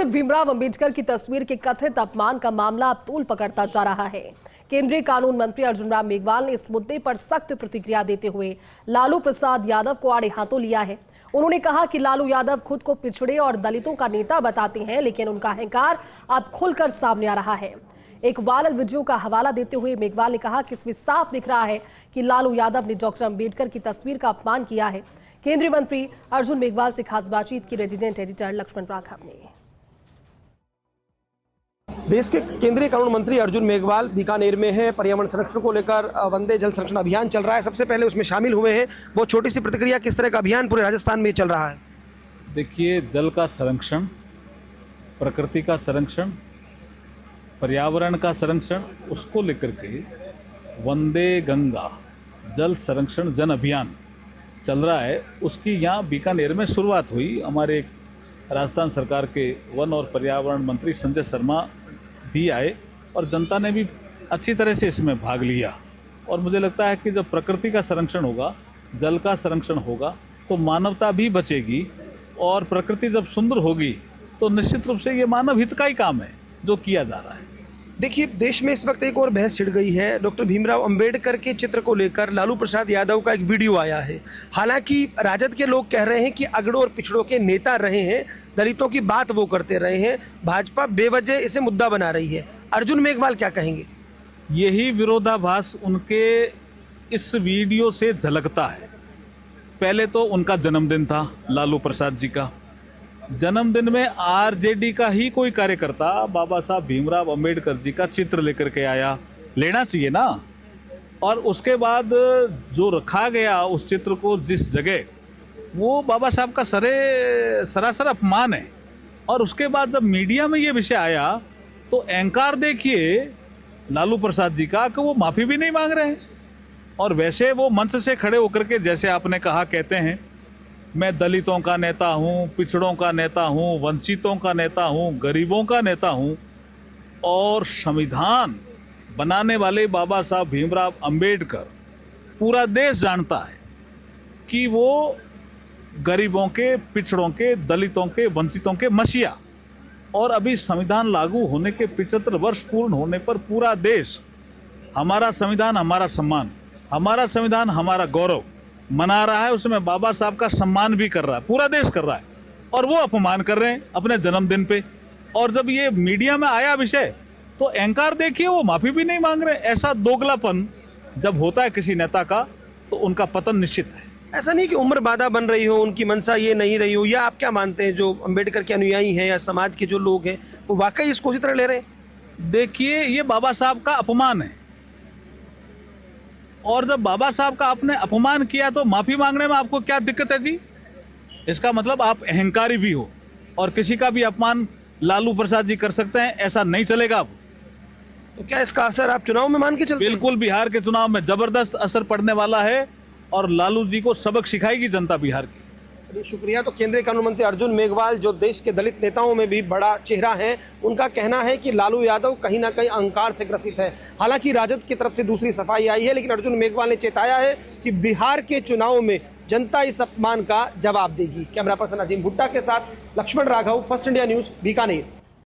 Doctor Bhimrao Ambedkar की तस्वीर के कथित अपमान का मामला अब तूल पकड़ता जा रहा है। केंद्रीय कानून मंत्री अर्जुन राम मेघवाल ने इस मुद्दे पर सख्त प्रतिक्रिया देते हुए लालू प्रसाद यादव को आड़े हाथों लिया है। उन्होंने कहा कि लालू यादव खुद को पिछड़े और दलितों का नेता बताते हैं, लेकिन उनका अहंकार अब खुलकर सामने आ रहा है। एक वायरल वीडियो का हवाला देते हुए मेघवाल ने कहा कि इसमें साफ दिख रहा है कि लालू यादव ने डॉक्टर अंबेडकर की तस्वीर का अपमान किया है। केंद्रीय मंत्री अर्जुन मेघवाल से खास बातचीत की रेजिडेंट एडिटर लक्ष्मण राघव ने। देश के केंद्रीय कानून मंत्री अर्जुन मेघवाल बीकानेर में है। पर्यावरण संरक्षण को लेकर वंदे जल संरक्षण अभियान चल रहा है, सबसे पहले उसमें शामिल हुए हैं। बहुत छोटी सी प्रतिक्रिया, किस तरह का अभियान पूरे राजस्थान में चल रहा है? देखिए, जल का संरक्षण, प्रकृति का संरक्षण, पर्यावरण का संरक्षण, उसको लेकर के वंदे गंगा जल संरक्षण जन अभियान चल रहा है। उसकी यहाँ बीकानेर में शुरुआत हुई। हमारे राजस्थान सरकार के वन और पर्यावरण मंत्री संजय शर्मा भी आए और जनता ने भी अच्छी तरह से इसमें भाग लिया। और मुझे लगता है कि जब प्रकृति का संरक्षण होगा, जल का संरक्षण होगा, तो मानवता भी बचेगी। और प्रकृति जब सुंदर होगी तो निश्चित रूप से ये मानव हित का ही काम है जो किया जा रहा है। देखिए, देश में इस वक्त एक और बहस छिड़ गई है। डॉक्टर भीमराव अंबेडकर के चित्र को लेकर लालू प्रसाद यादव का एक वीडियो आया है। हालांकि राजद के लोग कह रहे हैं कि अगड़ों और पिछड़ों के नेता रहे हैं, दलितों की बात वो करते रहे हैं, भाजपा बेवजह इसे मुद्दा बना रही है। अर्जुन मेघवाल क्या कहेंगे? यही विरोधाभास उनके इस वीडियो से झलकता है। पहले तो उनका जन्मदिन था, लालू प्रसाद जी का जन्मदिन में आरजेडी का ही कोई कार्यकर्ता बाबा साहब भीमराव अंबेडकर जी का चित्र लेकर के आया, लेना चाहिए ना। और उसके बाद जो रखा गया उस चित्र को जिस जगह, वो बाबा साहब का सरासर अपमान है। और उसके बाद जब मीडिया में ये विषय आया तो अहंकार देखिए लालू प्रसाद जी का कि वो माफ़ी भी नहीं मांग रहे हैं। और वैसे वो मंच से खड़े होकर के, जैसे आपने कहा, कहते हैं मैं दलितों का नेता हूँ, पिछड़ों का नेता हूँ, वंचितों का नेता हूँ, गरीबों का नेता हूँ। और संविधान बनाने वाले बाबा साहब भीमराव अंबेडकर, पूरा देश जानता है कि वो गरीबों के, पिछड़ों के, दलितों के, वंचितों के मसीहा। और अभी संविधान लागू होने के 75 वर्ष पूर्ण होने पर पूरा देश हमारा संविधान हमारा सम्मान, हमारा संविधान हमारा गौरव मना रहा है। उसमें बाबा साहब का सम्मान भी कर रहा है, पूरा देश कर रहा है। और वो अपमान कर रहे हैं अपने जन्मदिन पे। और जब ये मीडिया में आया विषय तो अहंकार देखिए, वो माफ़ी भी नहीं मांग रहे। ऐसा दोगलापन जब होता है किसी नेता का तो उनका पतन निश्चित है। ऐसा नहीं कि उम्र बाधा बन रही हो, उनकी मंशा ये नहीं रही हो, या आप क्या मानते हैं जो अंबेडकर के अनुयायी हैं या समाज के जो लोग हैं वो वाकई इसको उसी तरह ले रहे हैं? देखिए, ये बाबा साहब का अपमान है। और जब बाबा साहब का आपने अपमान किया तो माफ़ी मांगने में आपको क्या दिक्कत है जी? इसका मतलब आप अहंकारी भी हो। और किसी का भी अपमान लालू प्रसाद जी कर सकते हैं, ऐसा नहीं चलेगा अब। तो क्या इसका असर आप चुनाव में मान के चलते हैं? बिल्कुल, बिहार के चुनाव में जबरदस्त असर पड़ने वाला है और लालू जी को सबक सिखाएगी जनता बिहार की। शुक्रिया। तो केंद्रीय कानून मंत्री अर्जुन मेघवाल, जो देश के दलित नेताओं में भी बड़ा चेहरा है, उनका कहना है कि लालू यादव कहीं ना कहीं अहंकार से ग्रसित है। हालांकि राजद की तरफ से दूसरी सफाई आई है, लेकिन अर्जुन मेघवाल ने चेताया है कि बिहार के चुनाव में जनता इस अपमान का जवाब देगी। कैमरा पर्सन अजीम भुट्टा के साथ Lakshman Raghav, first India news, Bikaner.